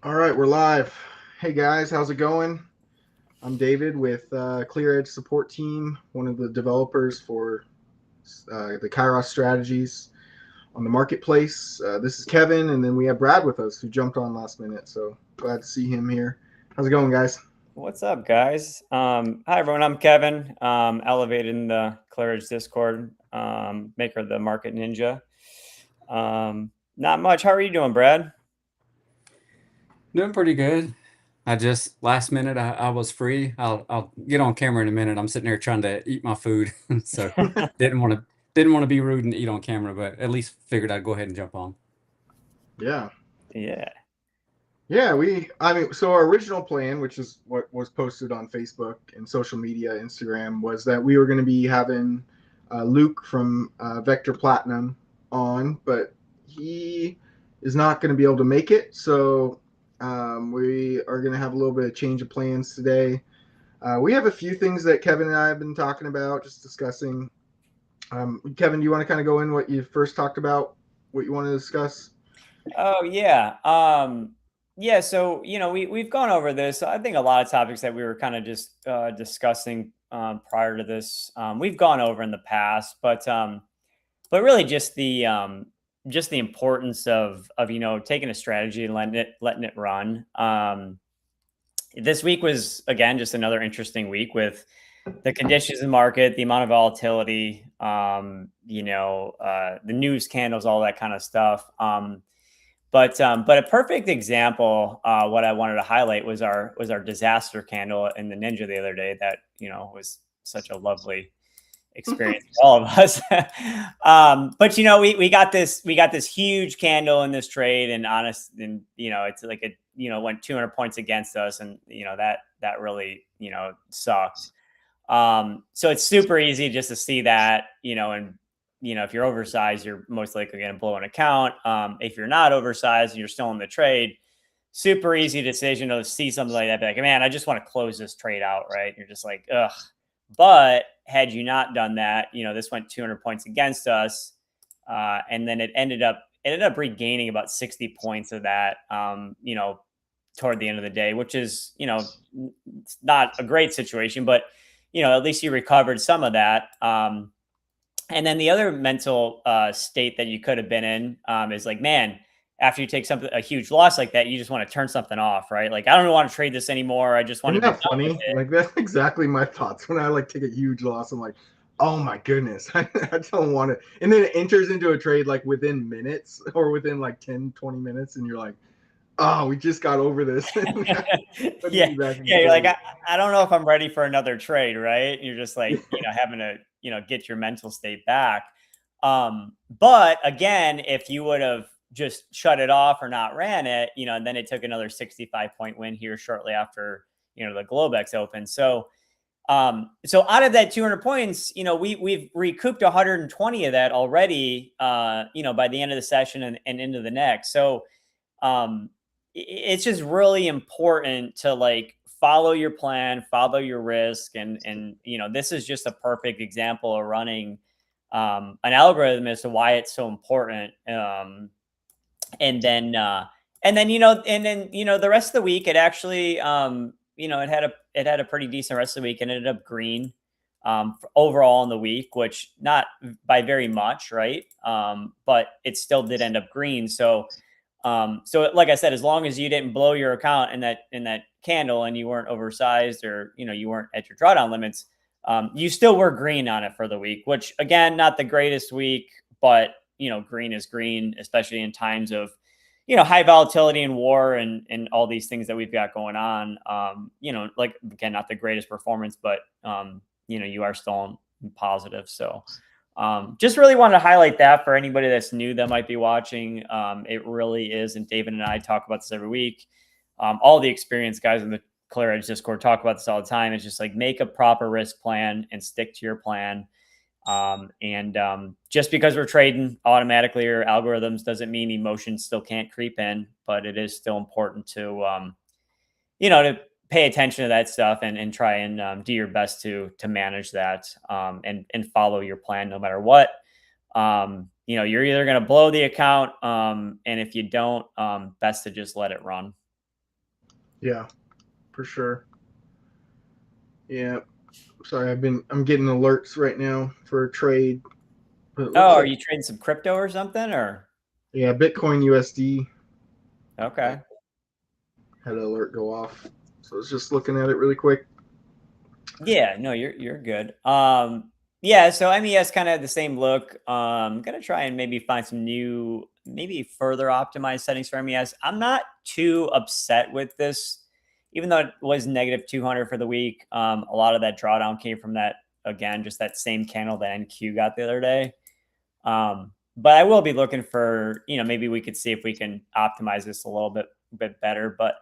All right, we're live. Hey guys, how's it going? I'm David with Clear Edge Support Team, one of the developers for the Kairos strategies on the marketplace. This is Kevin, and then we have Brad with us who jumped on last minute. So glad to see him here. How's it going, guys? What's up, guys? Hi, everyone. I'm Kevin, Elevated in the Claridge Discord, maker of the Market Ninja. Not much. How are you doing, Brad? Doing pretty good. I just last minute I was free. I'll get on camera in a minute. I'm sitting there trying to eat my food, so didn't want to be rude and eat on camera, but at least figured I'd go ahead and jump on. Yeah. Yeah. Yeah, so our original plan, which is what was posted on Facebook and social media, Instagram, was that we were going to be having Luke from Vector Platinum on, but he is not going to be able to make it. So we are going to have a little bit of change of plans today. We have a few things that Kevin and I have been talking about, just discussing. Kevin, do you want to kind of go in what you first talked about, what you want to discuss? Oh, yeah. Yeah. So we've gone over this. I think a lot of topics that we were kind of just discussing prior to this, we've gone over in the past, but really just the importance of taking a strategy and letting it run. This week was again just another interesting week with the conditions in the market, the amount of volatility, the news candles, all that kind of stuff. But a perfect example, what I wanted to highlight was our disaster candle in the Ninja the other day. That was such a lovely experience for all of us. But we got this huge candle in this trade, and it's like it went 200 points against us, and that really sucked. So it's super easy just to see that, and if you're oversized, you're most likely going to blow an account. If you're not oversized and you're still in the trade, super easy decision to see something like that, be like, man, I just want to close this trade out, right? And you're just like, ugh. But had you not done that, this went 200 points against us, and then it ended up regaining about 60 points of that, toward the end of the day, which is it's not a great situation, but at least you recovered some of that. And then the other mental state that you could have been in is like, man, after you take a huge loss like that, you just want to turn something off, right? Like, I don't want to trade this anymore. I just want to Isn't be that done with funny? it. Like that's exactly my thoughts when I like take a huge loss. I'm like, oh my goodness, I don't want it. And then it enters into a trade like within minutes or within like 10, 20 minutes, and you're like, oh, we just got over this. Putting Yeah, me back in the yeah. You're like, trade. I don't know if I'm ready for another trade, right? You're just like, having to, get your mental state back. But again, if you would have just shut it off or not ran it, and then it took another 65-point win here shortly after, the Globex open. So out of that 200 points, we've recouped 120 of that already, by the end of the session and into the next. So, um, it's just really important to like follow your plan, follow your risk, and this is just a perfect example of running an algorithm as to why it's so important. And then the rest of the week, it actually it had a pretty decent rest of the week, and ended up green overall in the week, which not by very much, right? But it still did end up green. So like I said, as long as you didn't blow your account in that candle, and you weren't oversized, or you weren't at your drawdown limits, you still were green on it for the week. Which again, not the greatest week, but green is green, especially in times of high volatility and war and all these things that we've got going on. Like again, not the greatest performance, but you are still positive. So just really wanted to highlight that for anybody that's new that might be watching. It really is, and David and I talk about this every week. All the experienced guys in the Clear Edge Discord talk about this all the time. It's just like, make a proper risk plan and stick to your plan. And just because we're trading automatically or algorithms doesn't mean emotions still can't creep in, but it is still important to pay attention to that stuff, and try and do your best to manage that, and follow your plan no matter what. You're either going to blow the account, and if you don't, best to just let it run. Yeah, for sure. Yeah. Sorry, I'm getting alerts right now for a trade. But it Oh, looks are like, you trading some crypto or something, or yeah, Bitcoin USD okay? had an alert go off. So I was just looking at it really quick. Yeah, no, you're good. Yeah, so MES kind of had the same look. Gonna try and maybe find some new, maybe further optimized settings for MES. I'm not too upset with this, even though it was negative 200 for the week. A lot of that drawdown came from that, again, just that same candle that NQ got the other day. But I will be looking for, maybe we could see if we can optimize this a little bit better. But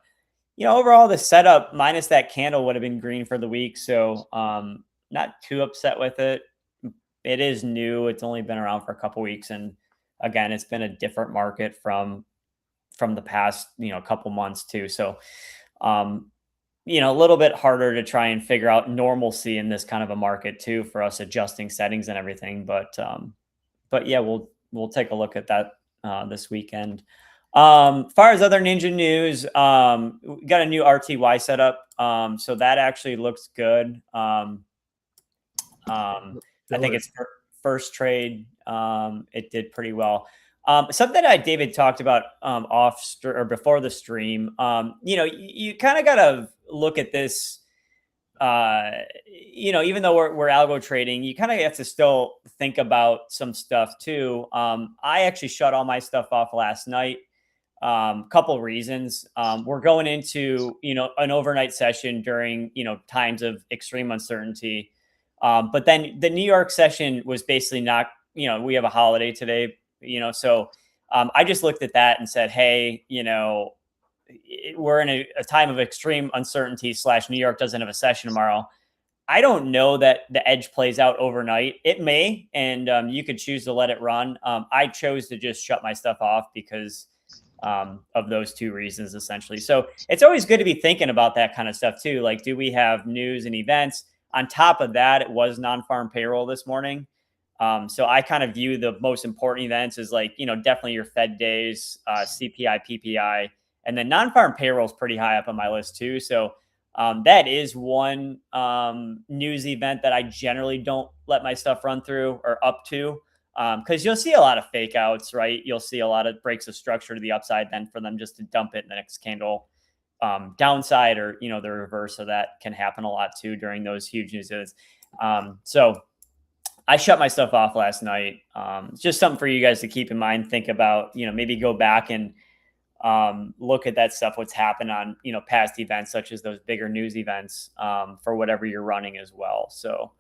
overall, the setup minus that candle would have been green for the week. So, not too upset with it. It is new. It's only been around for a couple weeks, and again, it's been a different market from the past, couple months too. So, um, a little bit harder to try and figure out normalcy in this kind of a market too for us adjusting settings and everything. But yeah, we'll take a look at that this weekend. Far as other Ninja news, we got a new RTY setup. So that actually looks good. I think it's first trade. It did pretty well. Something that David talked about or before the stream. You kind of got to look at this. Even though we're algo trading, you kind of have to still think about some stuff too. I actually shut all my stuff off last night. Couple reasons. We're going into an overnight session during times of extreme uncertainty. But then the New York session was basically not. We have a holiday today. So I just looked at that and said, hey, we're in a time of extreme uncertainty / New York doesn't have a session tomorrow. I don't know that the edge plays out overnight. It may, and you could choose to let it run. I chose to just shut my stuff off because of those two reasons, essentially. So it's always good to be thinking about that kind of stuff too. Like, do we have news and events? On top of that, it was non-farm payroll this morning. So I kind of view the most important events as like, definitely your Fed days, CPI, PPI, and then non-farm payroll is pretty high up on my list too. So that is one news event that I generally don't let my stuff run through or up to, because you'll see a lot of fake outs, right? You'll see a lot of breaks of structure to the upside, then for them just to dump it in the next candle downside, or the reverse of that can happen a lot too during those huge news events. So I shut my stuff off last night. It's just something for you guys to keep in mind. Think about, maybe go back and look at that stuff, what's happened on, past events, such as those bigger news events for whatever you're running as well. So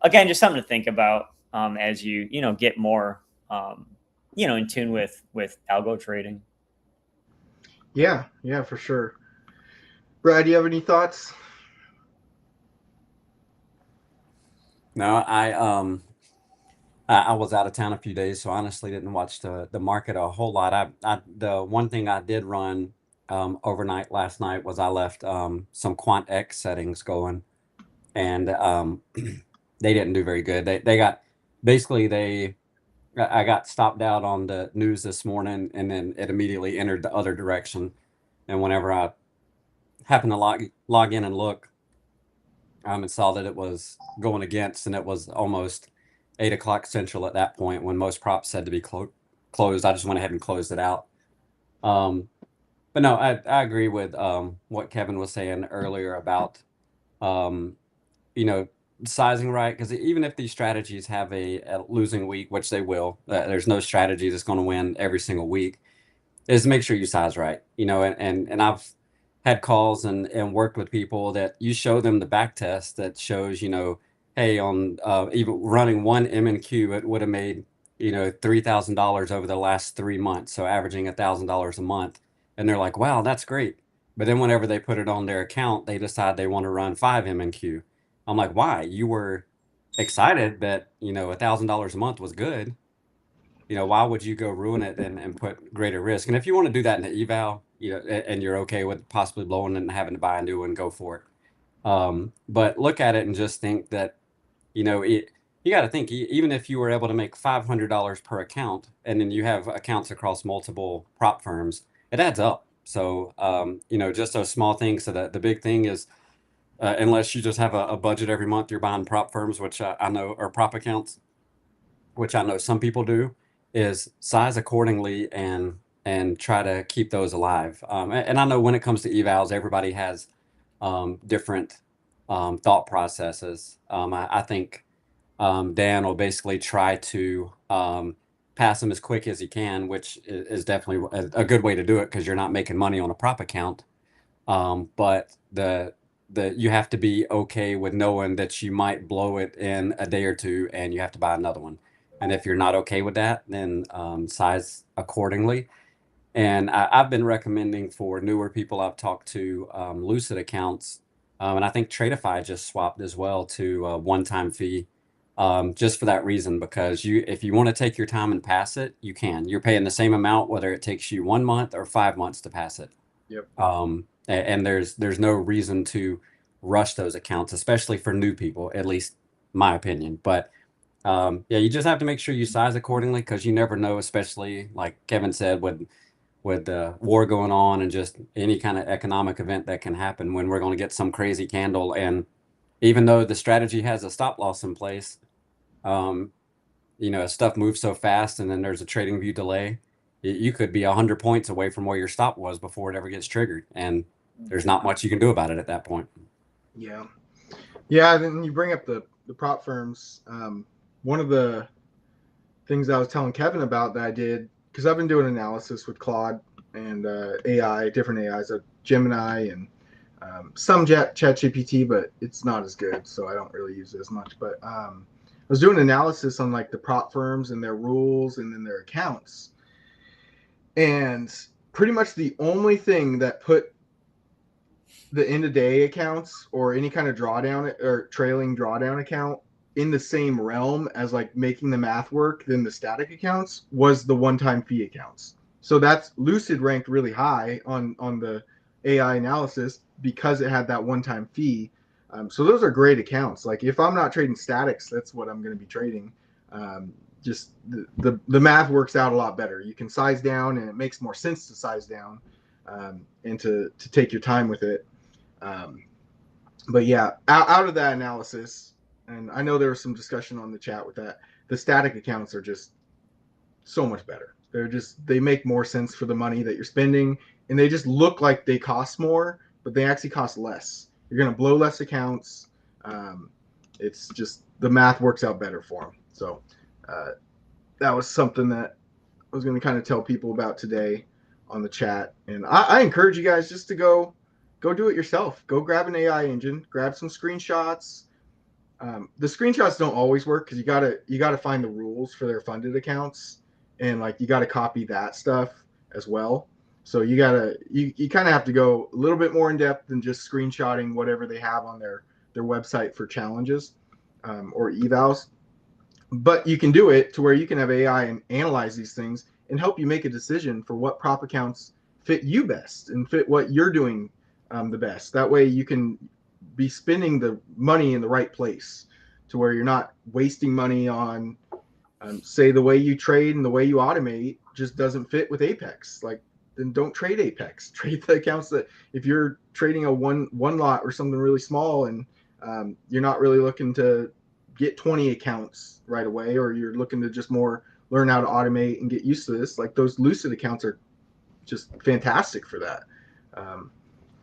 again, just something to think about as you, get more, in tune with algo trading. Yeah, for sure. Brad, do you have any thoughts? No, I was out of town a few days, so honestly didn't watch the market a whole lot. The one thing I did run overnight last night was I left some Quant X settings going, and they didn't do very good. They got basically I got stopped out on the news this morning, and then it immediately entered the other direction. And whenever I happened to log in and look, and saw that it was going against, and it was almost 8 o'clock Central at that point when most props said to be closed. I just went ahead and closed it out. But no, I agree with what Kevin was saying earlier about sizing right, because even if these strategies have a losing week, which they will, there's no strategy that's going to win every single week, is make sure you size right. And I've had calls and worked with people that you show them the back test that shows, hey, on even running one MNQ, it would have made, $3,000 over the last 3 months. So averaging $1,000 a month. And they're like, wow, that's great. But then whenever they put it on their account, they decide they want to run 5 MNQ. I'm like, why? You were excited that, $1,000 a month was good. Why would you go ruin it and put greater risk? And if you want to do that in the eval, and you're okay with possibly blowing it and having to buy a new one, go for it. But look at it and just think that, you got to think, even if you were able to make $500 per account, and then you have accounts across multiple prop firms, it adds up. So, just those small things. So the big thing is, unless you just have a budget every month, you're buying prop firms, which I know, or prop accounts, which I know some people do, is size accordingly and try to keep those alive. And I know when it comes to evals, everybody has different thought processes. I think Dan will basically try to pass them as quick as he can, which is definitely a good way to do it because you're not making money on a prop account. But you have to be okay with knowing that you might blow it in a day or two and you have to buy another one. And if you're not okay with that, then size accordingly. And I've been recommending for newer people I've talked to Lucid accounts. And I think Tradeify just swapped as well to a one-time fee, just for that reason, because if you want to take your time and pass it, you can. You're paying the same amount, whether it takes you 1 month or 5 months to pass it. Yep. And there's no reason to rush those accounts, especially for new people, at least my opinion. But you just have to make sure you size accordingly because you never know, especially like Kevin said, with the war going on and just any kind of economic event that can happen when we're going to get some crazy candle. And even though the strategy has a stop loss in place, stuff moves so fast and then there's a trading view delay. You could be 100 points away from where your stop was before it ever gets triggered. And there's not much you can do about it at that point. Yeah. Yeah. Then you bring up the prop firms. One of the things I was telling Kevin about that I did, because I've been doing analysis with Claude and AI, different AIs, Gemini and some ChatGPT, but it's not as good, so I don't really use it as much. But I was doing analysis on like the prop firms and their rules and then their accounts. And pretty much the only thing that put the end of day accounts or any kind of drawdown or trailing drawdown account in the same realm as like making the math work than the static accounts was the one-time fee accounts. So that's Lucid ranked really high on the AI analysis because it had that one-time fee. So those are great accounts. Like if I'm not trading statics, that's what I'm going to be trading. Just the math works out a lot better. You can size down and it makes more sense to size down and to take your time with it. But yeah, out of that analysis, and I know there was some discussion on the chat with that, the static accounts are just so much better. They make more sense for the money that you're spending, and they just look like they cost more, but they actually cost less. You're going to blow less accounts. It's just the math works out better for them. So that was something that I was going to kind of tell people about today on the chat. And I encourage you guys just to go do it yourself. Go grab an AI engine, grab some screenshots. The screenshots don't always work because you gotta find the rules for their funded accounts, and like you gotta copy that stuff as well. So you kind of have to go a little bit more in depth than just screenshotting whatever they have on their website for challenges or evals. But you can do it to where you can have AI and analyze these things and help you make a decision for what prop accounts fit you best and fit what you're doing the best. That way you can be spending the money in the right place to where you're not wasting money on say the way you trade and the way you automate just doesn't fit with Apex. Like then don't trade Apex. Trade the accounts that if you're trading a one lot or something really small and you're not really looking to get 20 accounts right away, or you're looking to just more learn how to automate and get used to this, like those Lucid accounts are just fantastic for that.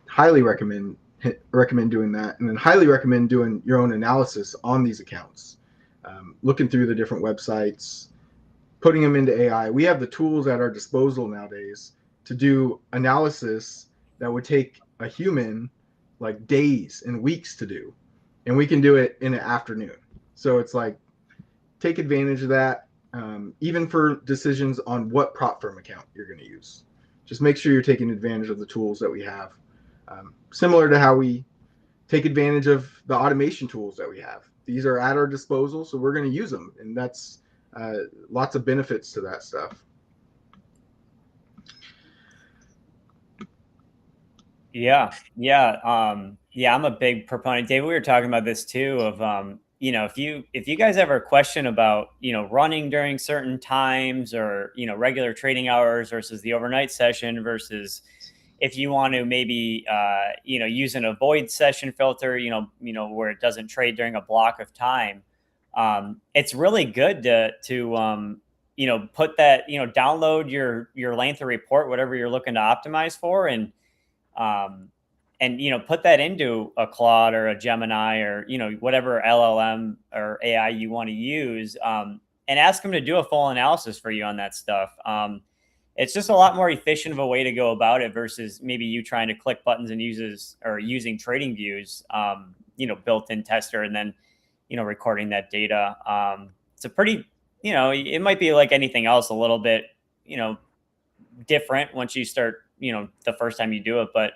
Highly recommend doing that, and then highly recommend doing your own analysis on these accounts, looking through the different websites, putting them into AI. We have the tools at our disposal nowadays to do analysis that would take a human like days and weeks to do, and we can do it in an afternoon. So it's like take advantage of that, even for decisions on what prop firm account you're going to use. Just make sure you're taking advantage of the tools that we have. Similar to how we take advantage of the automation tools that we have. These are at our disposal, so we're going to use them, and that's lots of benefits to that stuff. Yeah. I'm a big proponent. David, we were talking about this too of if you guys ever question about running during certain times or regular trading hours versus the overnight session versus if you want to maybe, use an avoid session filter, where it doesn't trade during a block of time, it's really good to put that, download your length of report, whatever you're looking to optimize for, um, and put that into a Claude or a Gemini or whatever LLM or AI you want to use, and ask them to do a full analysis for you on that stuff. It's just a lot more efficient of a way to go about it versus maybe you trying to click buttons and using trading views, built-in tester, and then recording that data. It's a pretty, it might be like anything else, a little bit different once you start, the first time you do it, but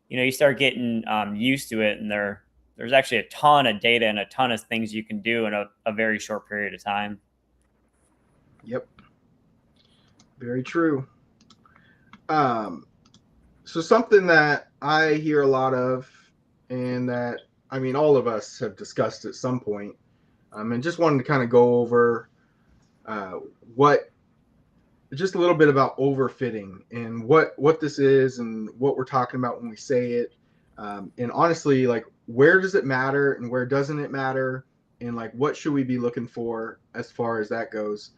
you start getting used to it, and there's actually a ton of data and a ton of things you can do in a very short period of time. Yep. Very true. So something that I hear a lot of, and that, all of us have discussed at some point, and just wanted to kind of go over just a little bit about overfitting and what this is and what we're talking about when we say it. And honestly, like, where does it matter and where doesn't it matter? And like, what should we be looking for as far as that goes?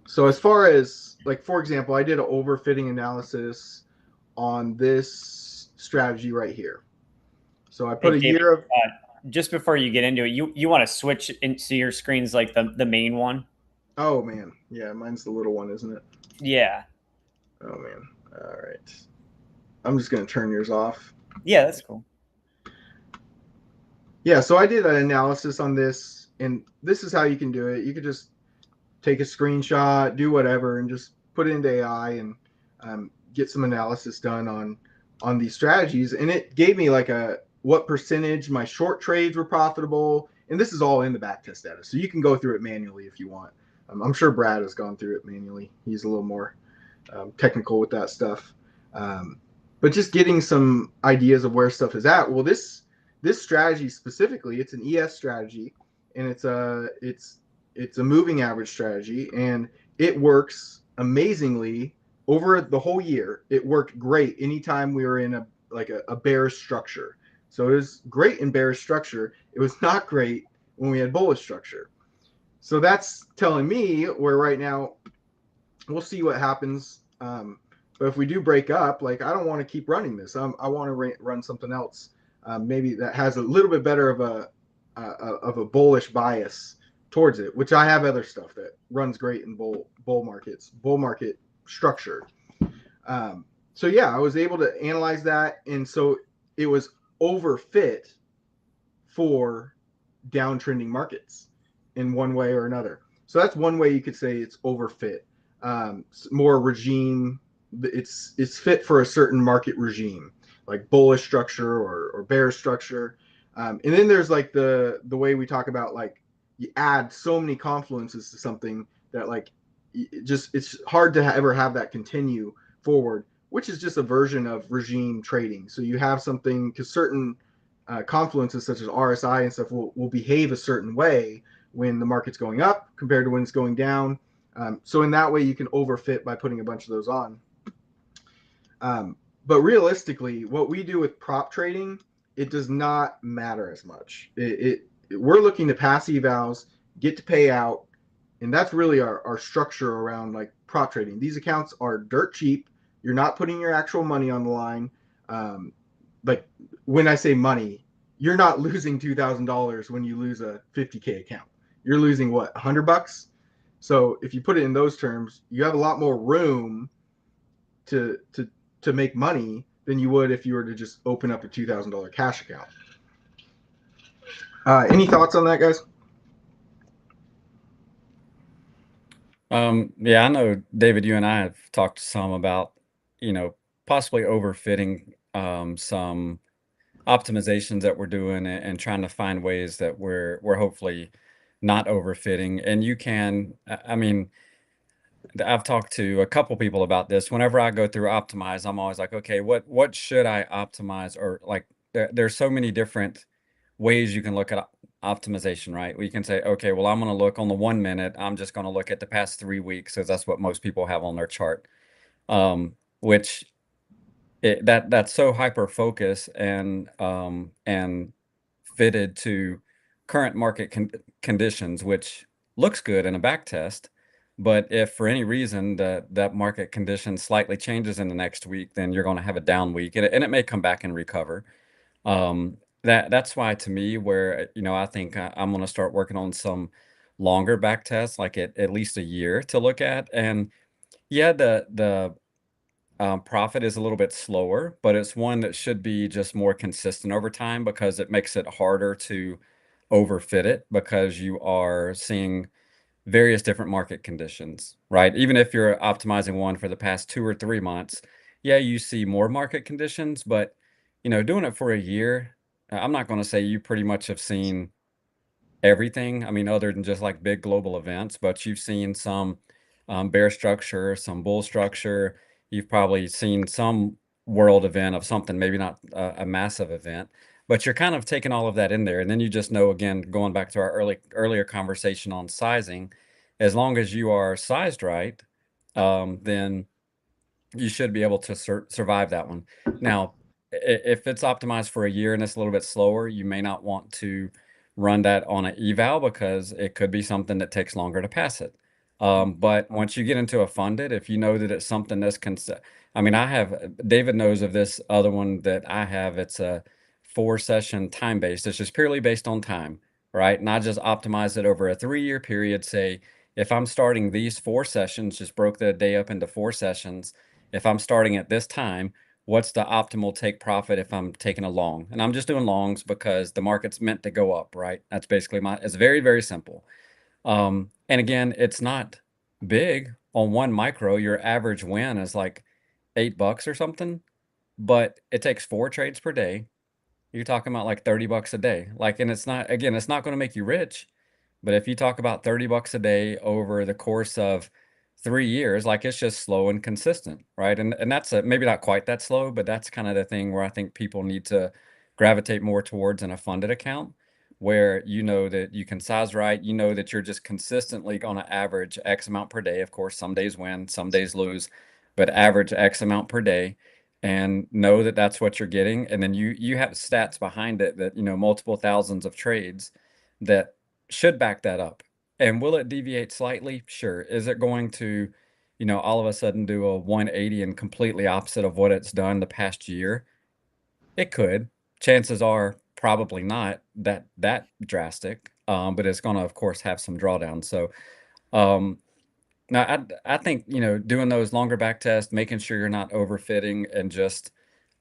So as far as, like, for example, I did an overfitting analysis on this strategy right here. So I put year of... just before you get into it, you want to switch into your screens, like the main one? Oh, man. Yeah, mine's the little one, isn't it? Yeah. Oh, man. All right. I'm just going to turn yours off. Yeah, that's cool. Yeah, so I did an analysis on this, and this is how you can do it. You could just take a screenshot, do whatever, and just put it into AI and get some analysis done on these strategies. And it gave me like what percentage my short trades were profitable. And this is all in the backtest data, so you can go through it manually if you want. I'm sure Brad has gone through it manually. He's a little more technical with that stuff. But just getting some ideas of where stuff is at. Well, this strategy specifically, it's an ES strategy, and it's a moving average strategy, and it works amazingly over the whole year. It worked great anytime we were in a bearish structure. So it was great in bearish structure. It was not great when we had bullish structure. So that's telling me where right now, we'll see what happens. But if we do break up, like, I don't want to keep running this. I want to run something else, maybe that has a little bit better of a bullish bias towards it, which I have other stuff that runs great in bull market structure. So yeah, I was able to analyze that, and so it was overfit for downtrending markets in one way or another. So that's one way you could say it's overfit. More regime, it's fit for a certain market regime, like bullish structure or bearish structure. And then there's like the way we talk about, like, you add so many confluences to something that, like, it's hard to ever have that continue forward, which is just a version of regime trading. So you have something, because certain confluences such as RSI and stuff will behave a certain way when the market's going up compared to when it's going down. So in that way, you can overfit by putting a bunch of those on. But realistically, what we do with prop trading, it does not matter as much. We're looking to pass evals, get to pay out, and that's really our structure around, like, prop trading. These accounts are dirt cheap. You're not putting your actual money on the line. Like, when I say money, you're not losing $2,000 when you lose a 50K account. You're losing what, $100? So if you put it in those terms, you have a lot more room to make money than you would if you were to just open up a $2,000 cash account. Any thoughts on that, guys? Yeah, I know, David, you and I have talked some about, possibly overfitting some optimizations that we're doing, and trying to find ways that we're hopefully not overfitting. And you can, I've talked to a couple people about this. Whenever I go through Optimize, I'm always like, okay, what should I optimize? Or, like, there's so many different ways you can look at optimization, right? We can say, okay, well, I'm going to look on the 1 minute. I'm just going to look at the past 3 weeks, because that's what most people have on their chart. Which that's so hyper focused and fitted to current market conditions, which looks good in a back test. But if for any reason that market condition slightly changes in the next week, then you're going to have a down week, and it may come back and recover. That's why to me, where I think I'm going to start working on some longer back tests, like at least a year to look at. And yeah, the profit is a little bit slower, but it's one that should be just more consistent over time because it makes it harder to overfit it because you are seeing various different market conditions, right? Even if you're optimizing one for the past 2 or 3 months, yeah, you see more market conditions, but doing it for a year, I'm not going to say you pretty much have seen everything. I mean, other than just like big global events, but you've seen some bear structure, some bull structure. You've probably seen some world event of something, maybe not a massive event, but you're kind of taking all of that in there. And then you just know, again, going back to our earlier conversation on sizing, as long as you are sized right, then you should be able to survive that one. Now, if it's optimized for a year and it's a little bit slower, you may not want to run that on an eval because it could be something that takes longer to pass it. But once you get into a funded, if you know that it's something that's I mean, David knows of this other one that I have. It's a 4-session time based. It's just purely based on time, right? And I just optimize it over a 3-year period. Say, if I'm starting these 4 sessions, just broke the day up into 4 sessions. If I'm starting at this time, what's the optimal take profit if I'm taking a long? And I'm just doing longs because the market's meant to go up, right? That's basically it's very, very simple. And again, it's not big on one micro. Your average win is like $8 or something, but it takes 4 trades per day. You're talking about like $30 a day. Like, and it's not going to make you rich, but if you talk about $30 a day over the course of 3 years, like it's just slow and consistent, right? And that's maybe not quite that slow, but that's kind of the thing where I think people need to gravitate more towards in a funded account, where you know that you can size right, you know that you're just consistently going to average X amount per day. Of course, some days win, some days lose, but average X amount per day, and know that that's what you're getting. And then you have stats behind it that multiple thousands of trades that should back that up. And will it deviate slightly? Sure. Is it going to, all of a sudden do a 180 and completely opposite of what it's done the past year? It could. Chances are probably not that drastic, but it's going to, of course, have some drawdown. So now I think doing those longer back tests, making sure you're not overfitting, and just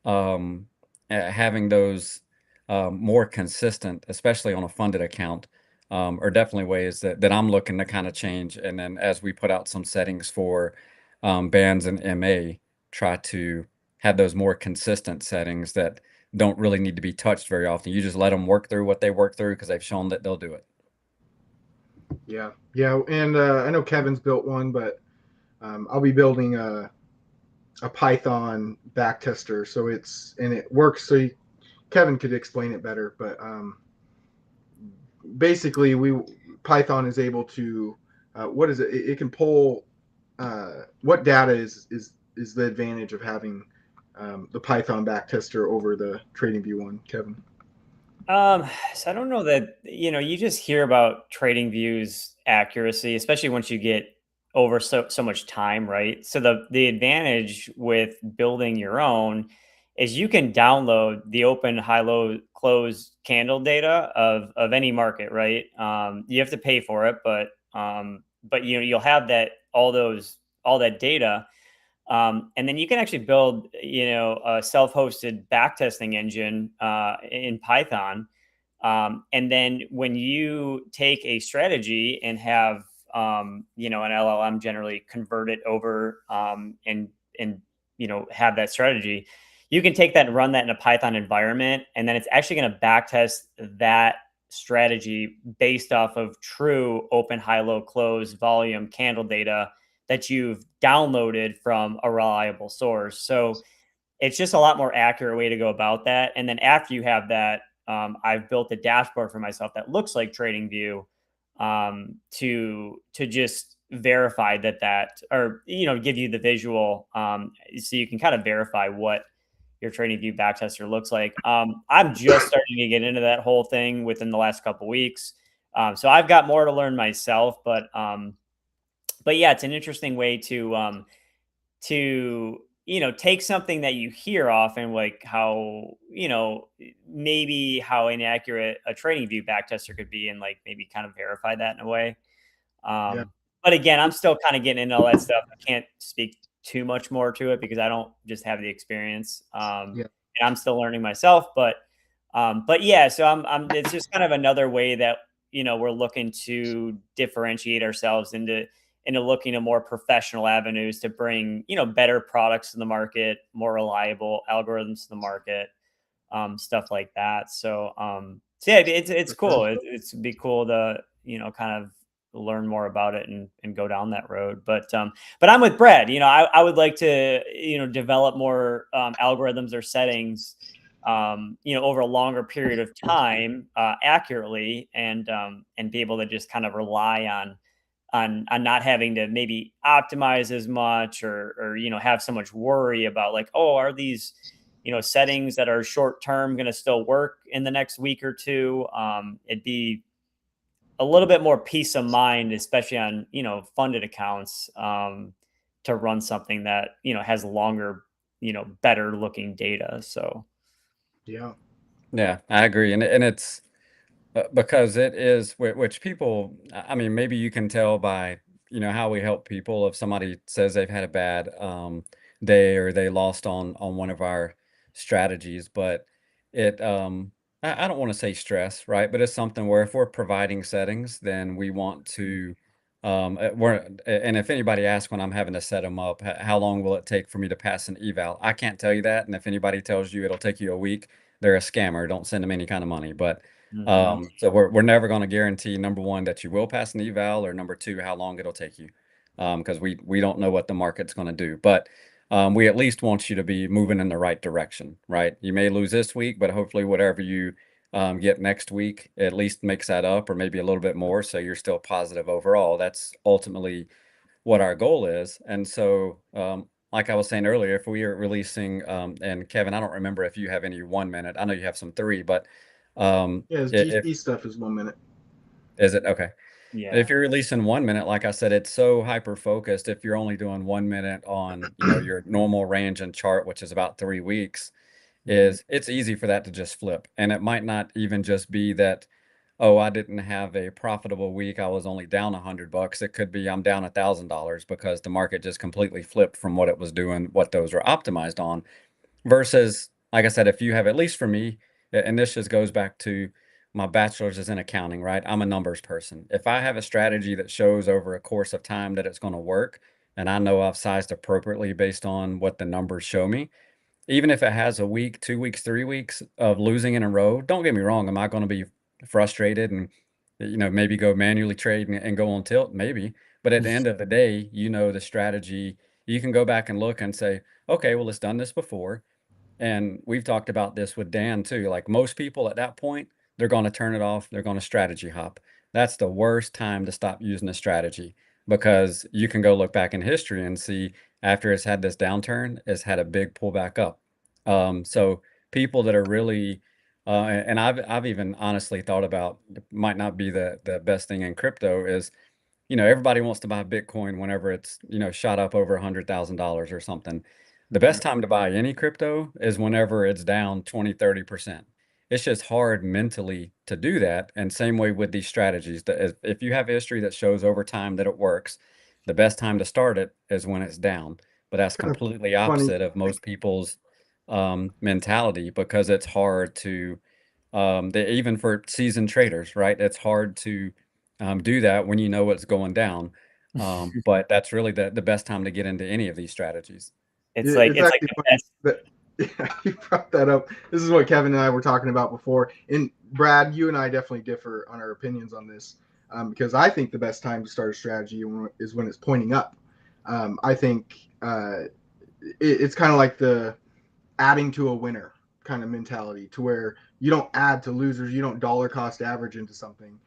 having those more consistent, especially on a funded account, are definitely ways that I'm looking to kind of change. And then as we put out some settings for bands and MA, try to have those more consistent settings that don't really need to be touched very often. You just let them work through what they work through because they've shown that they'll do it. Yeah, and I know Kevin's built one, but I'll be building a Python back tester, so it works. So Kevin could explain it better, but basically, Python is able to what is it? It can pull what data is the advantage of having the Python back tester over the TradingView one, Kevin? So I don't know that, you just hear about TradingView's accuracy, especially once you get over so much time, right? So the advantage with building your own is you can download the open, high, low, close candle data of any market, right? You have to pay for it, but you'll have all that data. And then you can actually build, a self-hosted backtesting engine in Python. And then when you take a strategy and have, an LLM generally convert it over and have that strategy, you can take that and run that in a Python environment. And then it's actually going to backtest that strategy based off of true open, high, low, close, volume, candle data that you've downloaded from a reliable source. So it's just a lot more accurate way to go about that. And then after you have that, I've built a dashboard for myself that looks like TradingView to just verify that or give you the visual, so you can kind of verify what your trading view backtester looks like. I'm just starting to get into that whole thing within the last couple weeks. So I've got more to learn myself, but yeah, it's an interesting way to take something that you hear often, like how maybe how inaccurate a trading view backtester could be, and like maybe kind of verify that in a way. Yeah. But again, I'm still kind of getting into all that stuff. I can't speak too much more to it because I don't just have the experience, Yeah. and I'm still learning myself. But yeah, so it's just kind of another way that we're looking to differentiate ourselves into looking at more professional avenues to bring better products to the market, more reliable algorithms to the market, stuff like that. So so yeah, it's cool. It's be cool to kind of learn more about it and go down that road. But I'm with Brad. I would like to develop more algorithms or settings over a longer period of time accurately, and be able to just kind of rely on not having to maybe optimize as much, or have so much worry about like, oh, are these settings that are short term going to still work in the next week or two. It'd be a little bit more peace of mind, especially on funded accounts, to run something that has longer, better looking data. So Yeah. Yeah, I agree, and it's because it is which people. I mean, maybe you can tell by how we help people if somebody says they've had a bad day or they lost on one of our strategies, but it I don't want to say stress, right? But it's something where if we're providing settings, then we want to and if anybody asks when I'm having to set them up, how long will it take for me to pass an eval? I can't tell you that, and if anybody tells you it'll take you a week, they're a scammer. Don't send them any kind of money. But so we're never going to guarantee, number one, that you will pass an eval, or number two, how long it'll take you, because we don't know what the market's going to do. But we at least want you to be moving in the right direction, right? You may lose this week, but hopefully whatever you get next week at least makes that up, or maybe a little bit more, so you're still positive overall. That's ultimately what our goal is. And so like I was saying earlier, if we are releasing and Kevin, I don't remember if you have any 1 minute. I know you have some 3, but Yeah, his if GC stuff is 1 minute. is it okay? yeah, If you're releasing 1 minute, like I said, it's so hyper focused. If you're only doing 1 minute on your normal range and chart, which is about 3 weeks, is it's easy for that to just flip. And it might not even just be that, oh, I didn't have a profitable week, I was only down $100. It could be I'm down $1,000 because the market just completely flipped from what it was doing, what those were optimized on. Versus, like I said, if you have, at least for me, and this just goes back to my bachelor's is in accounting, right? I'm a numbers person. If I have a strategy that shows over a course of time that it's going to work, and I know I've sized appropriately based on what the numbers show me, even if it has a week, 2 weeks, 3 weeks of losing in a row, don't get me wrong, am I going to be frustrated and maybe go manually trade and go on tilt? Maybe. But at the end of the day, the strategy, you can go back and look and say, okay, well, it's done this before. And we've talked about this with Dan too. Like most people at that point, they're going to turn it off. They're going to strategy hop. That's the worst time to stop using a strategy, because you can go look back in history and see after it's had this downturn, it's had a big pullback up. So people that are really, and I've even honestly thought about, it might not be the best thing in crypto is, everybody wants to buy Bitcoin whenever it's, shot up over $100,000 or something. The best time to buy any crypto is whenever it's down 20, 30%. It's just hard mentally to do that. And same way with these strategies. If you have history that shows over time that it works, the best time to start it is when it's down. But that's Kind of completely funny. opposite of most people's mentality, because it's hard to, even for seasoned traders, right? It's hard to do that when you know what's going down. But that's really the best time to get into any of these strategies. it's like It's actually the funny best. that yeah, you brought that up. This is what Kevin and I were talking about before. And Brad, you and I definitely differ on our opinions on this, because I think the best time to start a strategy is when it's pointing up. I think it's kind of like the adding to a winner kind of mentality, to where you don't add to losers. You don't dollar cost average into something.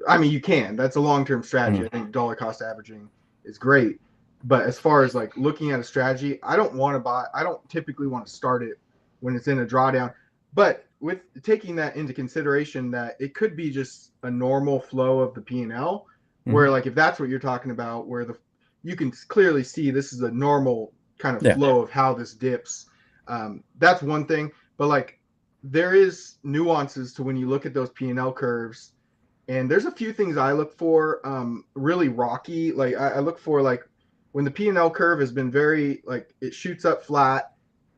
I mean, you can. That's a long term strategy. I think dollar cost averaging is great. But as far as like looking at a strategy, I don't typically want to start it when it's in a drawdown. But with taking that into consideration, that it could be just a normal flow of the P&L, where like if that's what you're talking about, where you can clearly see this is a normal kind of flow of how this dips. That's one thing. But like there is nuances to when you look at those P&L curves. And there's a few things I look for really rocky. Like I look for like when the P&L curve has been very like it shoots up flat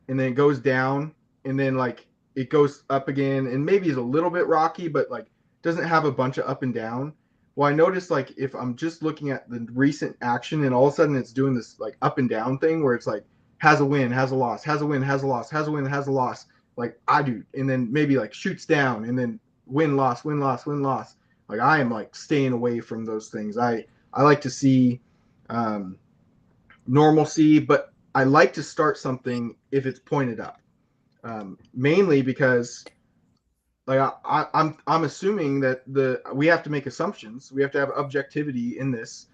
and then it goes down and then like it goes up again and maybe is a little bit rocky, but like doesn't have a bunch of up and down. Well, I noticed like if I'm just looking at the recent action and all of a sudden it's doing this like up and down thing where it's like has a win, has a loss, has a win, has a loss, has a win, has a loss, like I do, and then maybe like shoots down and then win, loss, win, loss, win, loss. Like I am like staying away from those things. I like to see normalcy, but I like to start something if it's pointed up, mainly because like I'm assuming that we have to make assumptions. We have to have objectivity in this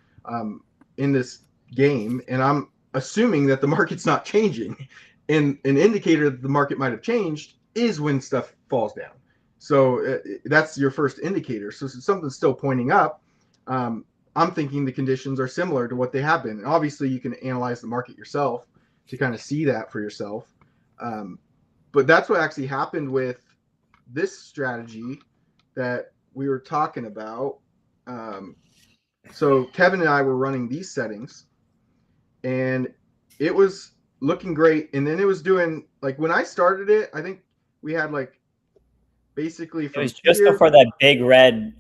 game, and I'm assuming that the market's not changing. And an indicator that the market might have changed is when stuff falls down. So that's your first indicator. So something's still pointing up. I'm thinking the conditions are similar to what they have been. And obviously, you can analyze the market yourself to kind of see that for yourself. But that's what actually happened with this strategy that we were talking about. So Kevin and I were running these settings, and it was looking great. And then it was doing like when I started it, I think we had like basically from it was just before that big red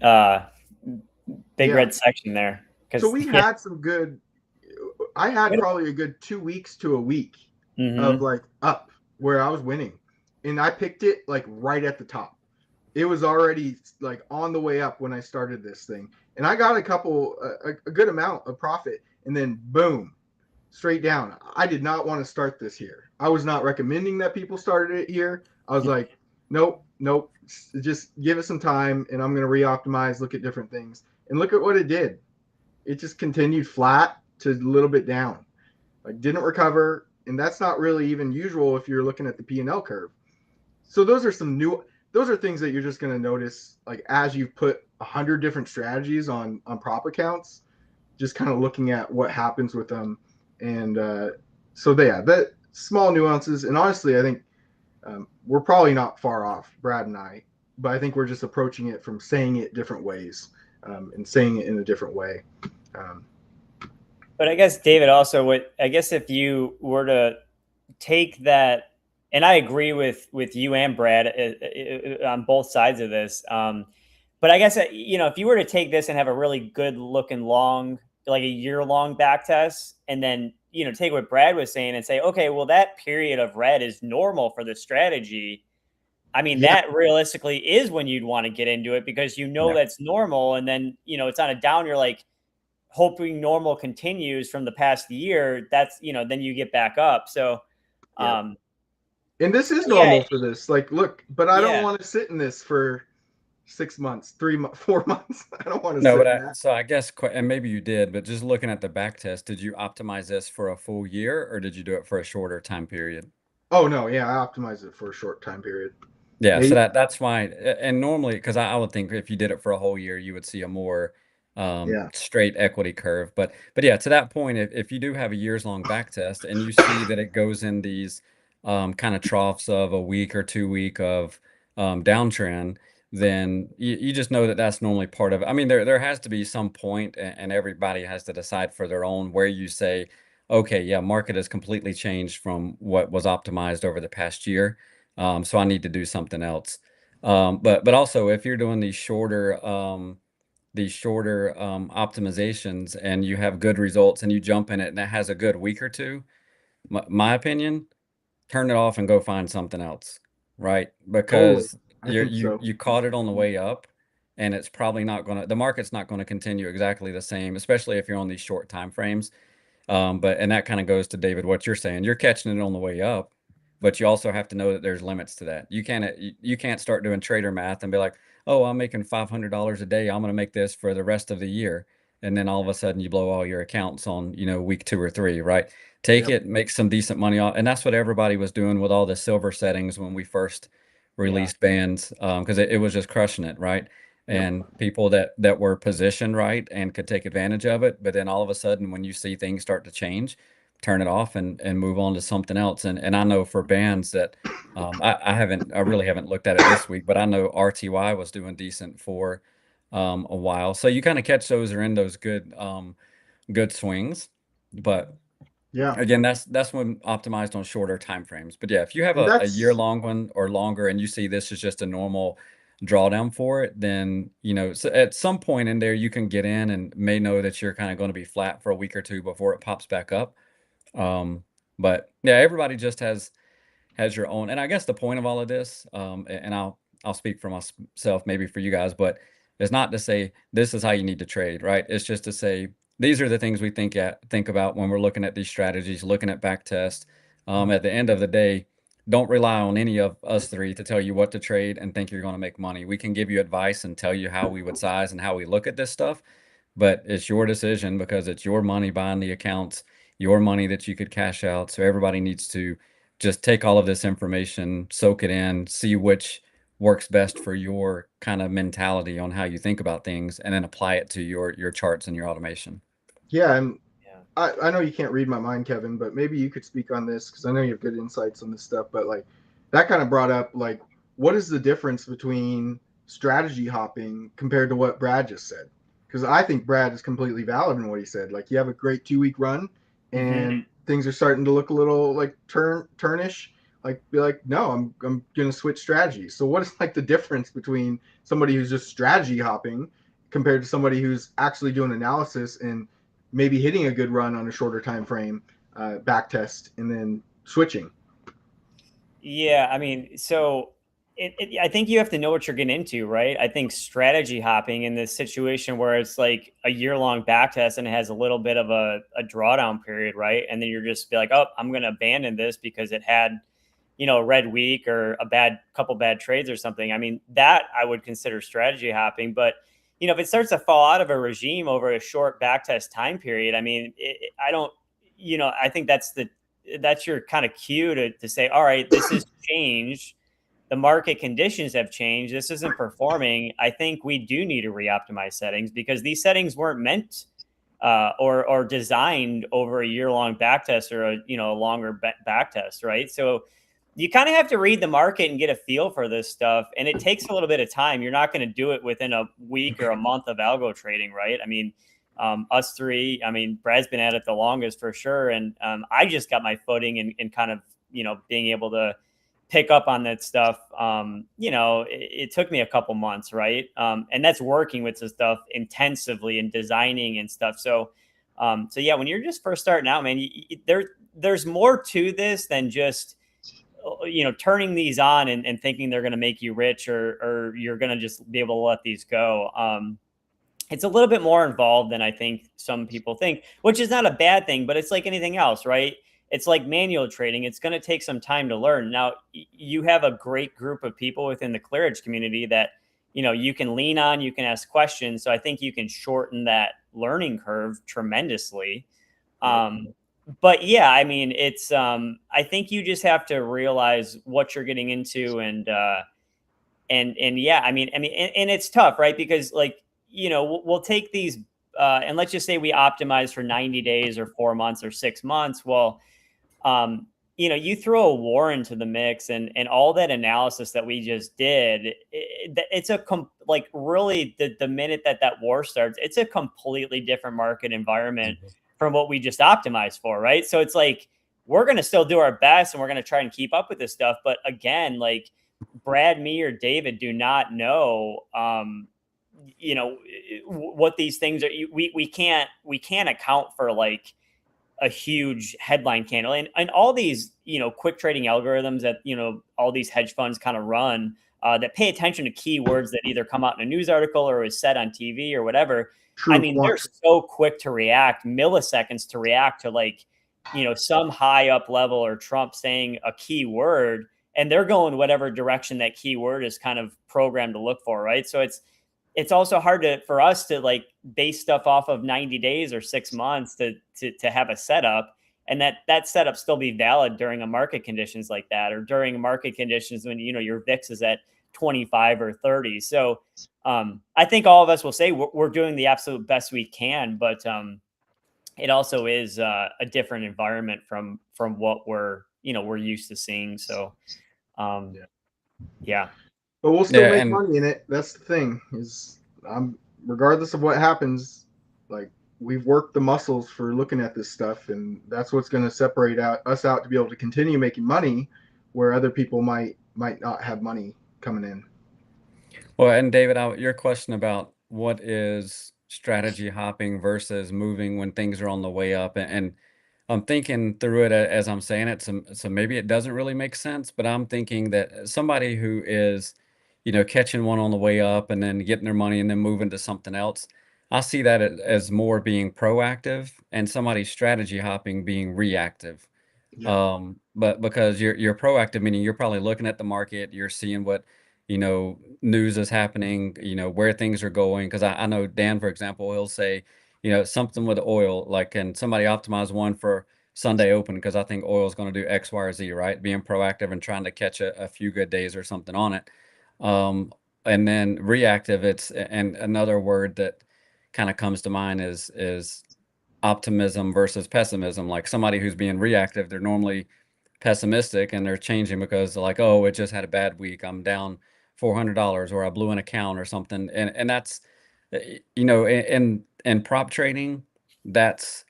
red section there. So we had some good. I had probably a good 2 weeks to a week of like up where I was winning, and I picked it like right at the top. It was already like on the way up when I started this thing, and I got a good amount of profit, and then boom, straight down. I did not want to start this here. I was not recommending that people started it here. I was like, nope, just give it some time, and I'm going to re-optimize, look at different things, and look at what it did. It just continued flat to a little bit down, like didn't recover, and that's not really even usual if you're looking at the P&L curve. So those are things that you're just going to notice, like as you've put 100 different strategies on prop accounts, just kind of looking at what happens with them. And that small nuances. And honestly, I think we're probably not far off, Brad and I, but I think we're just approaching it from saying it different ways and saying it in a different way. But I guess, David, also if you were to take that, and I agree with you and Brad on both sides of this. But I guess, if you were to take this and have a really good looking long, like a year-long back test, and then, take what Brad was saying and say, okay, well, that period of red is normal for the strategy. I mean, that realistically is when you'd want to get into it because that's normal. And then, it's on a down, you're like hoping normal continues from the past year. That's, then you get back up. So, and this is normal for this. Like, look, but I don't want to sit in this for 6 months, 3 months, 4 months. I don't want to sit in that. So I guess, and maybe you did, but just looking at the back test, did you optimize this for a full year or did you do it for a shorter time period? Oh, no. Yeah, I optimized it for a short time period. Yeah, so that's fine. And normally, because I would think if you did it for a whole year, you would see a more straight equity curve. But yeah, to that point, if you do have a years-long back test and you see that it goes in these kind of troughs of a week or 2 week of downtrend, then you just know that that's normally part of it. I mean, there has to be some point, and everybody has to decide for their own where you say, okay, yeah, market has completely changed from what was optimized over the past year. So I need to do something else. But also if you're doing these shorter optimizations and you have good results and you jump in it and it has a good week or two, my opinion, turn it off and go find something else, right? Because you caught it on the way up, and it's probably not the market's not going to continue exactly the same, especially if you're on these short time frames. And that kind of goes to David, what you're saying. You're catching it on the way up, but you also have to know that there's limits to that. You can't start doing trader math and be like, oh, I'm making $500 a day, I'm going to make this for the rest of the year. and then all of a sudden you blow all your accounts on, week 2 or 3, right? Take it, make some decent money off, and that's what everybody was doing with all the silver settings when we first released bands, because it was just crushing it, right? And people that were positioned right and could take advantage of it, but then all of a sudden when you see things start to change, turn it off and move on to something else. And I know for bands that I really haven't looked at it this week, but I know RTY was doing decent for a while. So you kind of catch those or in those good swings. But again, that's when optimized on shorter time frames. But yeah, if you have a year long one or longer and you see this is just a normal drawdown for it, then so at some point in there you can get in and may know that you're kind of going to be flat for a week or two before it pops back up. But yeah, everybody just has your own, and I guess the point of all of this, and I'll speak for myself, maybe for you guys, but it's not to say this is how you need to trade, right? It's just to say these are the things we think about when we're looking at these strategies, looking at back test. At the end of the day, don't rely on any of us three to tell you what to trade and think you're going to make money. We can give you advice and tell you how we would size and how we look at this stuff, but it's your decision because it's your money buying the accounts, your money that you could cash out. So everybody needs to just take all of this information, soak it in, see which works best for your kind of mentality on how you think about things, and then apply it to your charts and your automation. Yeah, and I know you can't read my mind, Kevin, but maybe you could speak on this because I know you have good insights on this stuff. But like that kind of brought up like what is the difference between strategy hopping compared to what Brad just said? Because I think Brad is completely valid in what he said. Like you have a great 2-week run, and things are starting to look a little like turnish. Like be like, no, I'm gonna switch strategies. So what is like the difference between somebody who's just strategy hopping compared to somebody who's actually doing analysis and maybe hitting a good run on a shorter time frame, back test, and then switching? Yeah, I mean, so I think you have to know what you're getting into, right? I think strategy hopping in this situation where it's like a year-long back test and it has a little bit of a drawdown period, right? And then you're just be like, oh, I'm going to abandon this because it had, a red week or a couple bad trades or something. I mean, that I would consider strategy hopping. But, if it starts to fall out of a regime over a short back test time period, I mean, I don't, I think that's your kind of cue to say, all right, this has changed. The market conditions have changed. This isn't performing. I think we do need to re-optimize settings because these settings weren't meant or designed over a year-long back test or a longer back test, right? So you kind of have to read the market and get a feel for this stuff. And it takes a little bit of time. You're not going to do it within a week or a month of algo trading, right? I mean, us three, I mean, Brad's been at it the longest for sure. And I just got my footing in kind of, being able to pick up on that stuff. It took me a couple months, right? And that's working with the stuff intensively and designing and stuff. So yeah, when you're just first starting out, man, there's more to this than just, turning these on and thinking they're going to make you rich or you're going to just be able to let these go. It's a little bit more involved than I think some people think, which is not a bad thing, but it's like anything else, right? It's like manual trading. It's going to take some time to learn. Now, you have a great group of people within the ClearEdge community that, you can lean on, you can ask questions. So I think you can shorten that learning curve tremendously. But yeah, I mean, it's, I think you just have to realize what you're getting into and yeah, I mean, and it's tough, right? Because like, we'll take these, and let's just say we optimize for 90 days or 4 months or 6 months. Well, you throw a war into the mix and all that analysis that we just did, it's really the minute that war starts, it's a completely different market environment from what we just optimized for. Right. So it's like, we're going to still do our best and we're going to try and keep up with this stuff. But again, like Brad, me, or David do not know, what these things are. We can't account for like a huge headline candle and all these, quick trading algorithms that, all these hedge funds kind of run that pay attention to keywords that either come out in a news article or is said on TV or whatever. I mean, they're so quick to react, milliseconds to react to like, some high up level or Trump saying a key word, and they're going whatever direction that keyword is kind of programmed to look for. Right. So it's also hard for us to like base stuff off of 90 days or 6 months to have a setup, and that setup still be valid during a market conditions like that, or during market conditions when, you know, your VIX is at 25 or 30. So I think all of us will say we're doing the absolute best we can, but it also is a different environment from what we're used to seeing. So yeah. But we'll still Yeah, make and money in it. That's the thing. Is regardless of what happens, like we've worked the muscles for looking at this stuff, and that's what's going to separate us out to be able to continue making money, where other people might not have money coming in. well, and David, your question about what is strategy hopping versus moving when things are on the way up, and I'm thinking through it as I'm saying it, so maybe it doesn't really make sense, but I'm thinking that somebody who is, you know, catching one on the way up and then getting their money and then moving to something else, I see that as more being proactive, and somebody strategy hopping being reactive. Yeah. But because you're proactive, meaning you're probably looking at the market, you're seeing what, you know, news is happening, you know, where things are going. Because I know Dan, for example, he'll say, you know, something with oil, like, can somebody optimize one for Sunday open? Because I think oil is going to do X, Y, or Z, right? Being proactive and trying to catch a few good days or something on it. And then reactive, and another word that kind of comes to mind is optimism versus pessimism. Like somebody who's being reactive, they're normally pessimistic and they're changing because they're like, oh, it just had a bad week, I'm down $400, or I blew an account or something. And that's, you know, in prop trading, that's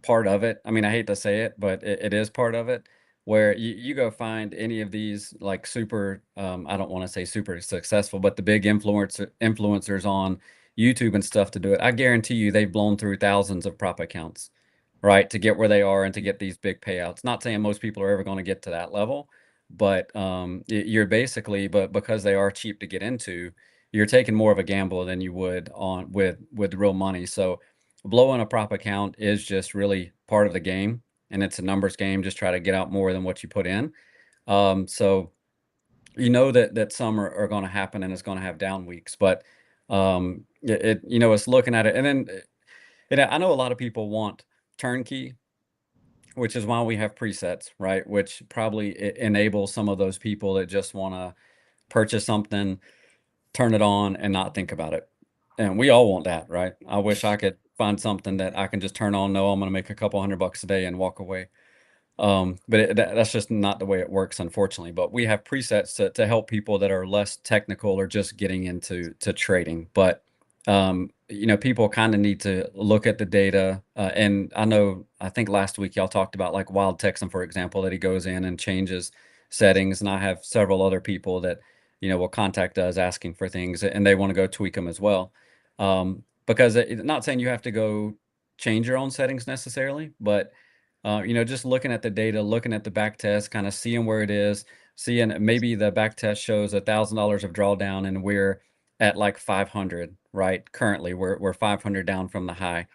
part of it. I mean, I hate to say it, but it is part of it, where you go find any of these like super, I don't want to say super successful, but the big influencers on YouTube and stuff to do it. I guarantee you they've blown through thousands of prop accounts, right, to get where they are and to get these big payouts. Not saying most people are ever going to get to that level, but you're basically, but because they are cheap to get into, you're taking more of a gamble than you would on with real money. So blowing a prop account is just really part of the game, and it's a numbers game. Just try to get out more than what you put in. So you know that some are going to happen and it's going to have down weeks, but you know, it's looking at it, and then and I know a lot of people want turnkey, which is why we have presets, right? Which probably enables some of those people that just want to purchase something, turn it on, and not think about it. And we all want that, right? I wish I could find something that I can just turn on, know I'm going to make a couple $100 a day and walk away. But that's just not the way it works, unfortunately. But we have presets to help people that are less technical or just getting into trading. But you know, people kind of need to look at the data. And I think last week y'all talked about like Wild Texan, for example, that he goes in and changes settings. And I have several other people that, you know, will contact us asking for things, and they want to go tweak them as well. Because not saying you have to go change your own settings necessarily, but you know, just looking at the data, looking at the back test, kind of seeing where it is, seeing maybe the back test shows $1,000 of drawdown and we're at like 500, right? Currently, we're 500 down from the high.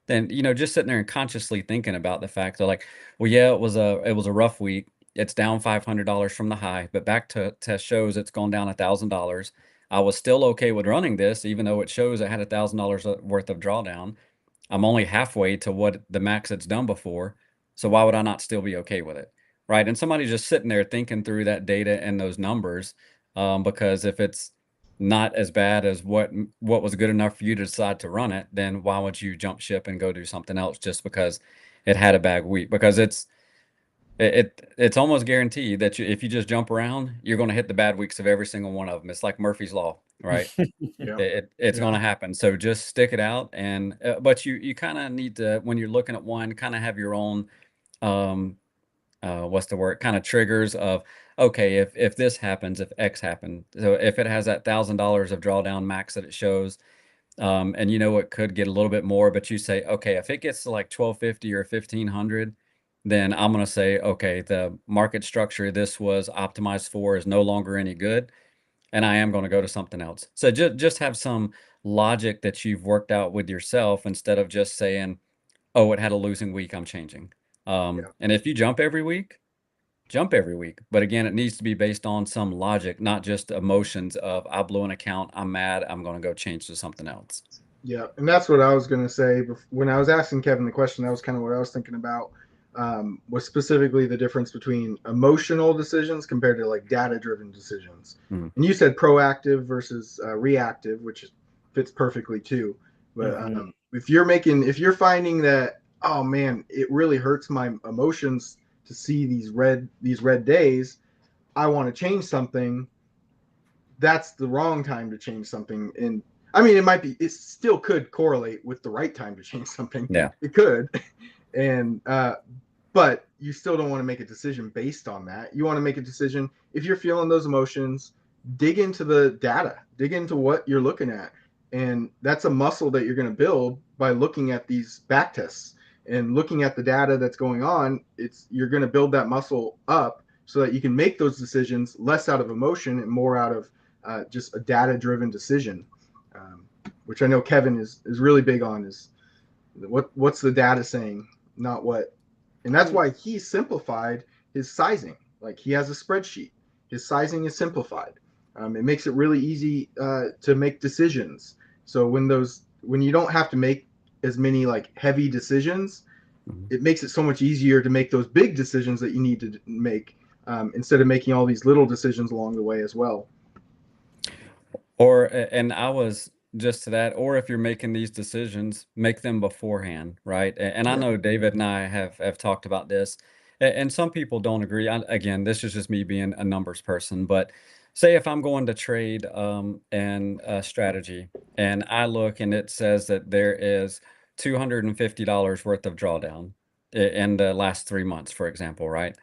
Then, you know, just sitting there and consciously thinking about the fact that like, well, yeah, it was a rough week. It's down $500 from the high, but back to test shows it's gone down $1,000. I was still okay with running this, even though it shows it had $1,000 worth of drawdown. I'm only halfway to what the max it's done before. So why would I not still be okay with it? Right. And somebody just sitting there thinking through that data and those numbers, because if it's not as bad as what was good enough for you to decide to run it, then why would you jump ship and go do something else just because it had a bad week? Because it's almost guaranteed that if you just jump around, you're going to hit the bad weeks of every single one of them. It's like Murphy's Law, right? Yeah. It's Yeah. going to happen. So just stick it out, and but you kind of need to, when you're looking at one, kind of have your own what's the word, kind of triggers of, okay, if this happens, if X happened, so if it has that $1,000 of drawdown max that it shows, and you know it could get a little bit more, but you say, okay, if it gets to like 1250 or 1500, then I'm going to say, okay, the market structure this was optimized for is no longer any good, and I am going to go to something else. So just have some logic that you've worked out with yourself, instead of just saying, oh, it had a losing week, I'm changing. Yeah. And if you jump every week, jump every week. But again, it needs to be based on some logic, not just emotions of I blew an account, I'm mad, I'm going to go change to something else. Yeah, and that's what I was going to say when I was asking Kevin the question. That was kind of what I was thinking about. Was specifically the difference between emotional decisions compared to like data-driven decisions. Mhm. And you said proactive versus reactive, which fits perfectly too. But if you're finding that, oh man, it really hurts my emotions to see these red days, I want to change something. That's the wrong time to change something. And I mean, it still could correlate with the right time to change something. Yeah. It could. And, but you still don't want to make a decision based on that. You want to make a decision if you're feeling those emotions, dig into the data, dig into what you're looking at. And that's a muscle that you're going to build by looking at these back tests and looking at the data that's going on. You're going to build that muscle up so that you can make those decisions less out of emotion and more out of just a data-driven decision, which I know Kevin is really big on. Is what's the data saying, not what. And that's why he simplified his sizing. Like he has a spreadsheet. His sizing is simplified. It makes it really easy to make decisions. So when you don't have to make as many like heavy decisions, it makes it so much easier to make those big decisions that you need to make instead of making all these little decisions along the way as well. And I was just to that, or if you're making these decisions, make them beforehand, right? And I know David and I have talked about this, and some people don't agree. Again, this is just me being a numbers person, but say if I'm going to trade and strategy, and I look and it says that there is $250 worth of drawdown in the last 3 months, for example, right?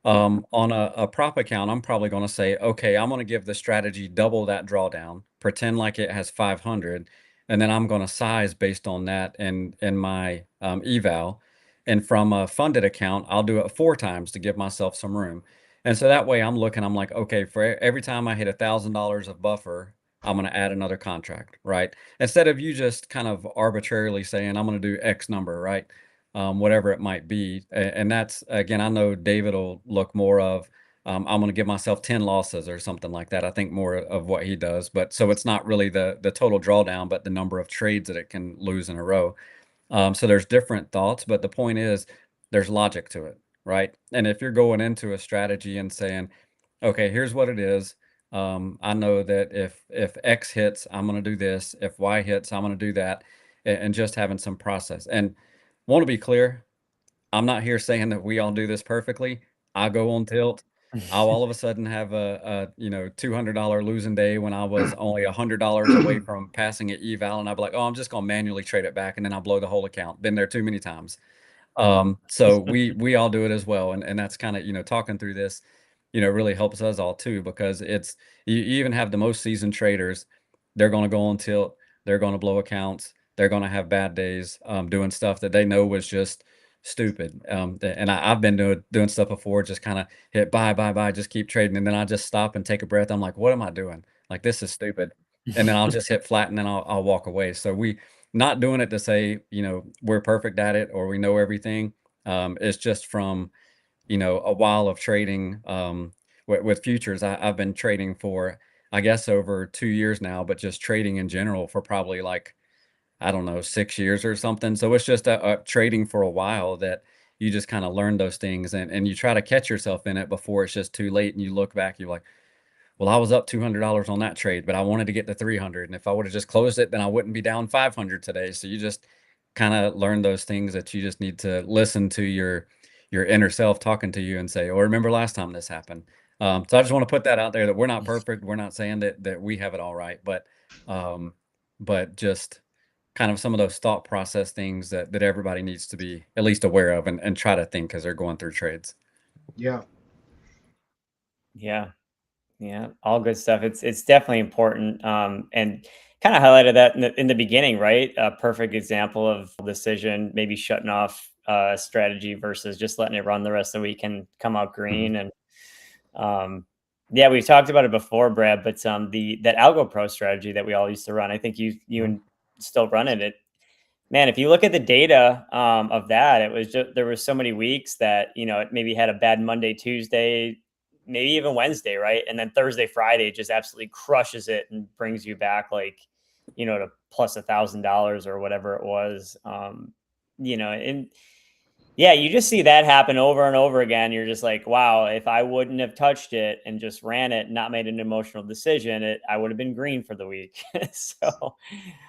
On a prop account, I'm probably going to say, okay, I'm going to give the strategy double that drawdown, pretend like it has 500, and then I'm going to size based on that in my eval. And from a funded account, I'll do it 4 times to give myself some room. And so that way I'm like, okay, for every time I hit $1,000 of buffer, I'm going to add another contract, right? Instead of you just kind of arbitrarily saying, I'm going to do X number, right? Whatever it might be. And that's, again, I know David will look more of, I'm going to give myself 10 losses or something like that. I think more of what he does. But so it's not really the total drawdown, but the number of trades that it can lose in a row. So there's different thoughts, but the point is there's logic to it, right? And if you're going into a strategy and saying, okay, here's what it is. I know that if X hits, I'm going to do this. If Y hits, I'm going to do that. And just having some process. And want to be clear, I'm not here saying that we all do this perfectly. I go on tilt. I'll all of a sudden have a $200 losing day when I was only $100 away from passing an eval, and I'll be like, oh, I'm just gonna manually trade it back, and then I'll blow the whole account. Been there too many times. So we all do it as well, and that's kind of talking through this, really helps us all too, because you even have the most seasoned traders, they're gonna go on tilt, they're gonna blow accounts, they're gonna have bad days, doing stuff that they know was just stupid. And I've been doing stuff before, just kind of hit buy, just keep trading, and then I just stop and take a breath. I'm like, what am I doing? Like, this is stupid. And then I'll just hit flat, and then I'll walk away. So we not doing it to say we're perfect at it or we know everything. It's just from a while of trading with futures. I've been trading for, I guess, over 2 years now, but just trading in general for probably like, I don't know, 6 years or something. So it's just a trading for a while that you just kind of learn those things, and you try to catch yourself in it before it's just too late. And you look back, you're like, well, I was up $200 on that trade, but I wanted to get to 300. And if I would have just closed it, then I wouldn't be down 500 today. So you just kind of learn those things that you just need to listen to your inner self talking to you and say, oh, remember last time this happened. So I just want to put that out there that we're not perfect. We're not saying that we have it all right, but just kind of some of those thought process things that everybody needs to be at least aware of and try to think as they're going through trades. Yeah. Yeah. Yeah, all good stuff. It's definitely important, and kind of highlighted that in the beginning, right? A perfect example of decision, maybe shutting off strategy versus just letting it run the rest of the week and come out green. And yeah, we've talked about it before, Brad. But that Algo Pro strategy that we all used to run, I think you and still run it. Man, if you look at the data of that, it was just there were so many weeks that it maybe had a bad Monday, Tuesday, maybe even Wednesday, right? And then Thursday, Friday just absolutely crushes it and brings you back like to plus $1,000 or whatever it was. And yeah, you just see that happen over and over again. You're just like, wow, if I wouldn't have touched it and just ran it, and not made an emotional decision, I would have been green for the week. So,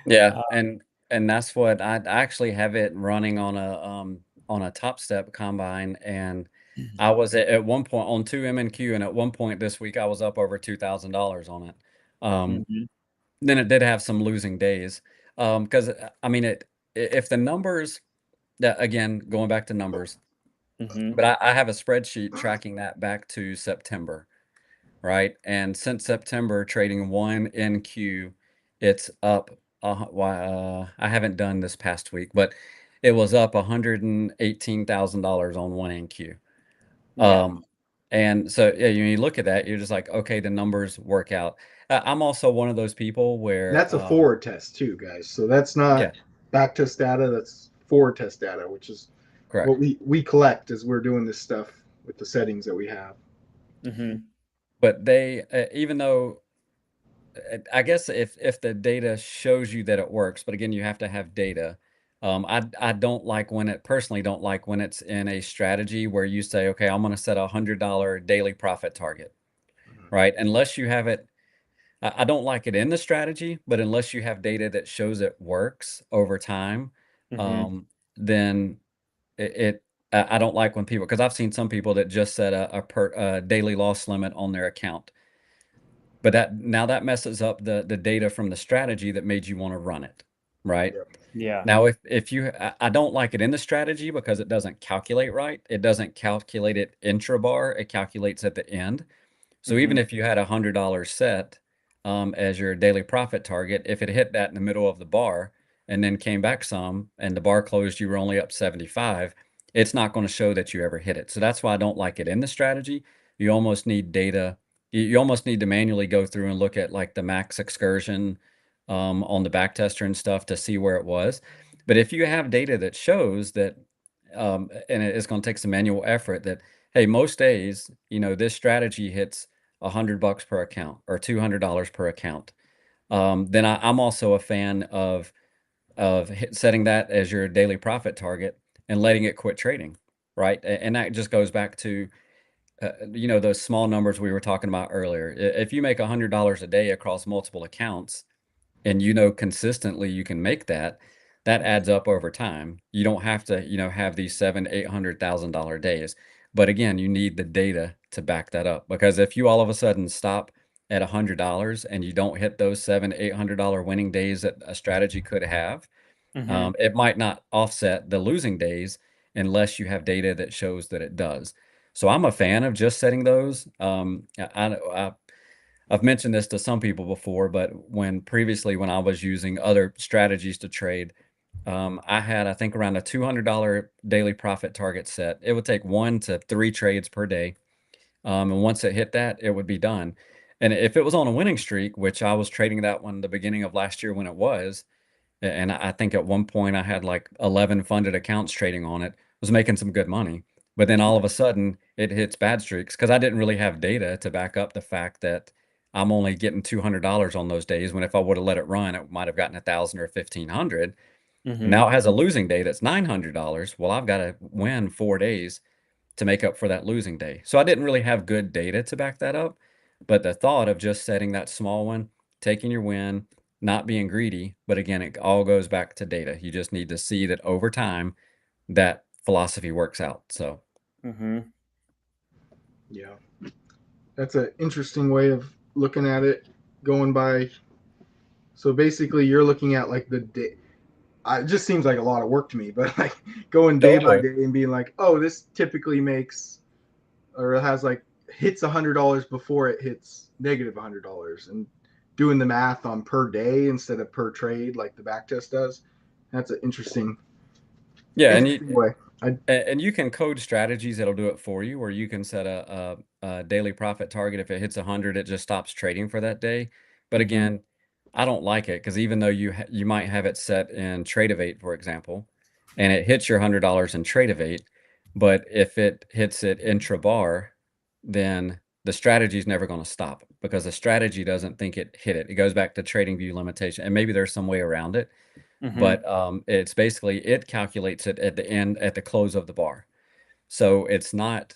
Yeah, uh, and that's what I actually have it running on a Top Step combine, and I was at one point on 2 M&Q, and at one point this week I was up over $2,000 on it. Um, mhm, then it did have some losing days. Because I mean if the numbers that again going back to numbers, mhm. but I have a spreadsheet tracking that back to September, right? And since September, trading one NQ, it's up. I haven't done this past week, but it was up $118,000 on one NQ. Yeah. And so yeah, you look at that, you're just like, okay, the numbers work out. I'm also one of those people where, That's a forward test too, guys. So that's not yeah, back test data. That's forward test data, which is what correct. we collect as we're doing this stuff with the settings that we have. Mhm. But they, even though I guess if the data shows you that it works, but again, you have to have data. I don't like when it personally don't like when it's in a strategy where you say, okay, I'm going to set $100 daily profit target, right? Unless you have it, I don't like it in the strategy, but unless you have data that shows it works over time, Mhm. then I don't like when people, because I've seen some people that just set a daily loss limit on their account. But that messes up the data from the strategy that made you want to run it, right? Yep. Yeah. Now, if you, I don't like it in the strategy because it doesn't calculate right. It doesn't calculate it intra-bar. It calculates at the end. So even Mhm. if you had $100 set as your daily profit target, if it hit that in the middle of the bar and then came back some and the bar closed, you were only up 75, it's not going to show that you ever hit it. So that's why I don't like it in the strategy. You almost need data. You almost need to manually go through and look at like the max excursion on the back tester and stuff to see where it was. But if you have data that shows that, and it's going to take some manual effort that, hey, most days, this strategy hits $100 per account or $200 per account. Then I'm also a fan of setting that as your daily profit target and letting it quit trading, right? And that just goes back to those small numbers we were talking about earlier. If you make $100 a day across multiple accounts, and consistently you can make that, that adds up over time. You don't have to have these $700,000-800,000 days, but again, you need the data to back that up, because if you all of a sudden stop at $100 and you don't hit those $700-800 winning days that a strategy could have, Mhm. it might not offset the losing days unless you have data that shows that it does. So I'm a fan of just setting those. I've mentioned this to some people before, but previously when I was using other strategies to trade, I had, I think, around a $200 daily profit target set. It would take 1 to 3 trades per day. And once it hit that, it would be done. And if it was on a winning streak, which I was trading that one the beginning of last year when it was, and I think at one point I had like 11 funded accounts trading on it, was making some good money. But then all of a sudden it hits bad streaks because I didn't really have data to back up the fact that I'm only getting $200 on those days, when if I would have let it run, it might have gotten 1,000 or 1,500. And Mhm. now it has a losing day that's $900. Well, I've got to win 4 days to make up for that losing day. So I didn't really have good data to back that up. But the thought of just setting that small one, taking your win, not being greedy, but again, it all goes back to data. You just need to see that over time that philosophy works out. So Mhm. Yeah, that's an interesting way of looking at it. Going by, so basically, you're looking at like the day. It just seems like a lot of work to me, but like going day by totally. day and being like, oh, this typically makes or it has like hits $100 before it hits negative $100, and doing the math on per day instead of per trade like the backtest does. That's an Yeah, interesting way. and you can code strategies that'll do it for you, or you can set a daily profit target. If it hits 100, it just stops trading for that day. But Mhm. again, I don't like it because even though you might have it set in Tradeovate, for example, and it hits your $100 in Tradeovate, but if it hits it intra-bar, then the strategy is never going to stop because the strategy doesn't think it hit it. It goes back to trading view limitation, and maybe there's some way around it, but it's basically it calculates it at the end at the close of the bar. So it's not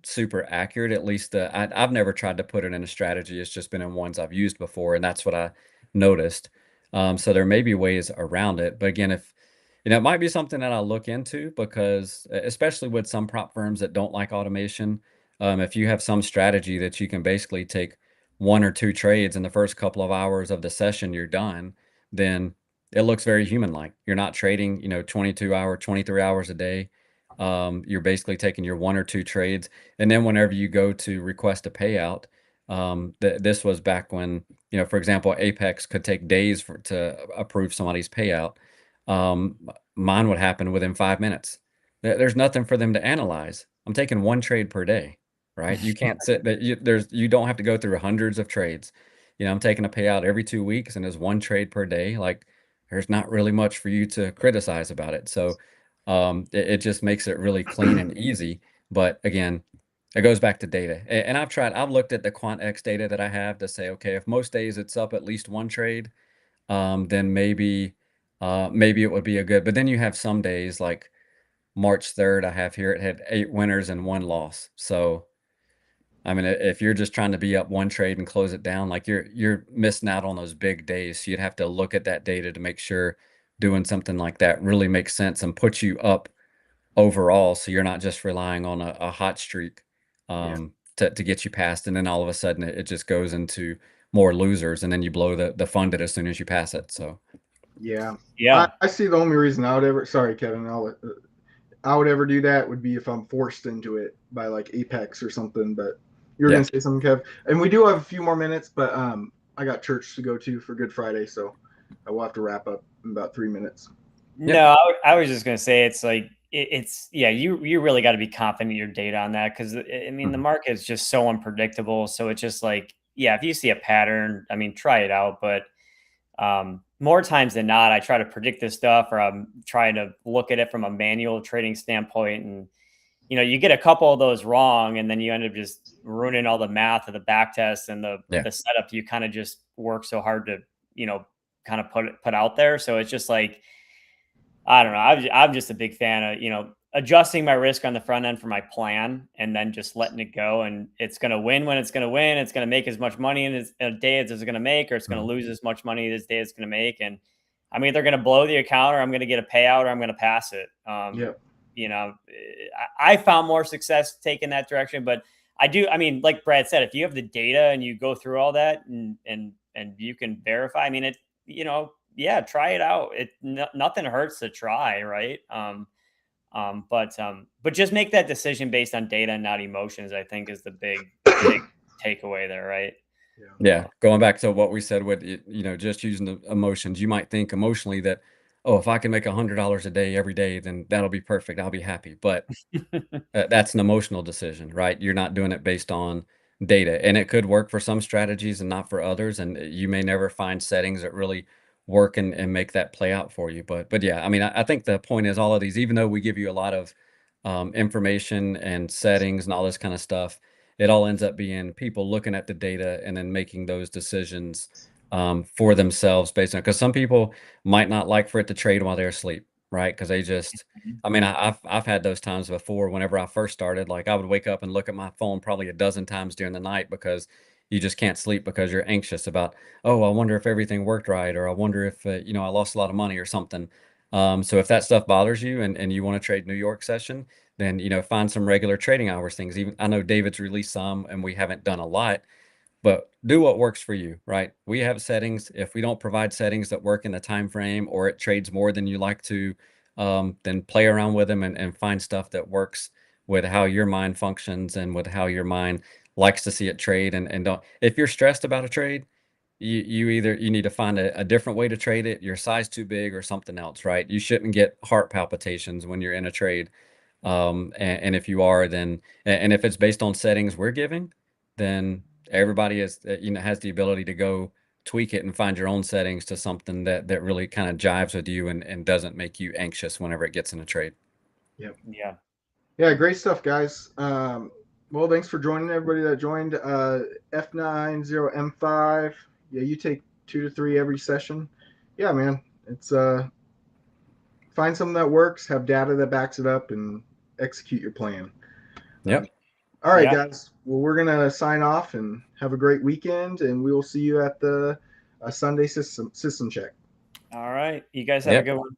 super accurate. At least I've never tried to put it in a strategy. It's just been in ones I've used before, and that's what I noticed. So there may be ways around it, but again, if it might be something that I'll look into because especially with some prop firms that don't like automation, if you have some strategy that you can basically take one or two trades in the first couple of hours of the session, you're done, then it looks very human-like. You're not trading, 22 hour, 23 hours a day. You're basically taking your one or two trades, and then whenever you go to request a payout, this was back when, for example, Apex could take days to approve somebody's payout. Mine would happen within 5 minutes. There's nothing for them to analyze. I'm taking one trade per day, right? You can't sit that you don't have to go through hundreds of trades. I'm taking a payout every 2 weeks and there's one trade per day. Like there's not really much for you to criticize about it. So it just makes it really clean and easy. But again, it goes back to data. And I've looked at the QuantX data that I have to say, okay, if most days it's up at least one trade, then maybe it would be a good, but then you have some days like March 3rd, I have here, it had 8 winners and 1 loss. So, I mean, if you're just trying to be up one trade and close it down, like you're missing out on those big days. So you'd have to look at that data to make sure doing something like that really makes sense and puts you up overall. So you're not just relying on a hot streak to get you past. And then all of a sudden it just goes into more losers and then you blow the funded as soon as you pass it. So. Yeah. Yeah. I see the only reason I would ever, sorry, Kevin, I would ever do that would be if I'm forced into it by like Apex or something. But you're going to say something, Kev. And we do have a few more minutes, but I got church to go to for Good Friday. So I will have to wrap up in about 3 minutes. No, I was just going to say it's like, you really got to be confident in your data on that. Cause I mean, the market is just so unpredictable. So it's just like, yeah, if you see a pattern, I mean, try it out, but more times than not, I try to predict this stuff or I'm trying to look at it from a manual trading standpoint. And, you get a couple of those wrong and then you end up just ruining all the math of the back test and the setup you kind of just work so hard to, kind of put out there. So it's just like, I don't know. I'm just a big fan of, adjusting my risk on the front end for my plan and then just letting it go. And it's going to win when it's going to win. It's going to make as much money in a day as it's going to make, or it's going to lose as much money this day it's going to make. And I'm either going to blow the account or I'm going to get a payout or I'm going to pass it. I found more success taking that direction, but I mean, like Brad said, if you have the data and you go through all that and you can verify, I mean, try it out. Nothing hurts to try. Right. But just make that decision based on data and not emotions, I think is the big takeaway there, right? Yeah. Going back to what we said with, just using the emotions, you might think emotionally that, oh, if I can make $100 a day every day, then that'll be perfect. I'll be happy. But that's an emotional decision, right? You're not doing it based on data, and it could work for some strategies and not for others. And you may never find settings that really work and make that play out for you. But yeah, I mean, I think the point is all of these, even though we give you a lot of information and settings and all this kind of stuff, it all ends up being people looking at the data and then making those decisions for themselves based on, because some people might not like for it to trade while they're asleep, right? Because they just, I mean, I've had those times before. Whenever I first started, like I would wake up and look at my phone probably a dozen times during the night because you just can't sleep because you're anxious about, oh, I wonder if everything worked right, or I wonder if I lost a lot of money or something. So if that stuff bothers you and you want to trade New York session, then find some regular trading hours things. Even I know David's released some, and we haven't done a lot, but do what works for you, right? We have settings. If we don't provide settings that work in the time frame, or it trades more than you like to, then play around with them and find stuff that works with how your mind functions and with how your mind likes to see it trade. And don't, if you're stressed about a trade, you need to find a different way to trade it. Your size too big or something else, right? You shouldn't get heart palpitations when you're in a trade. And if you are, then, and if it's based on settings we're giving, then everybody is, has the ability to go tweak it and find your own settings to something that really kind of jives with you and doesn't make you anxious whenever it gets in a trade. Yep. Yeah. Yeah, great stuff, guys. Well, thanks for joining everybody that joined. F90M5. Yeah, you take 2 to 3 every session. Yeah, man. It's find something that works, have data that backs it up, and execute your plan. Yep. All right, Yeah. guys. Well, we're gonna sign off and have a great weekend, and we will see you at the Sunday system check. All right. You guys have a Yep. good one.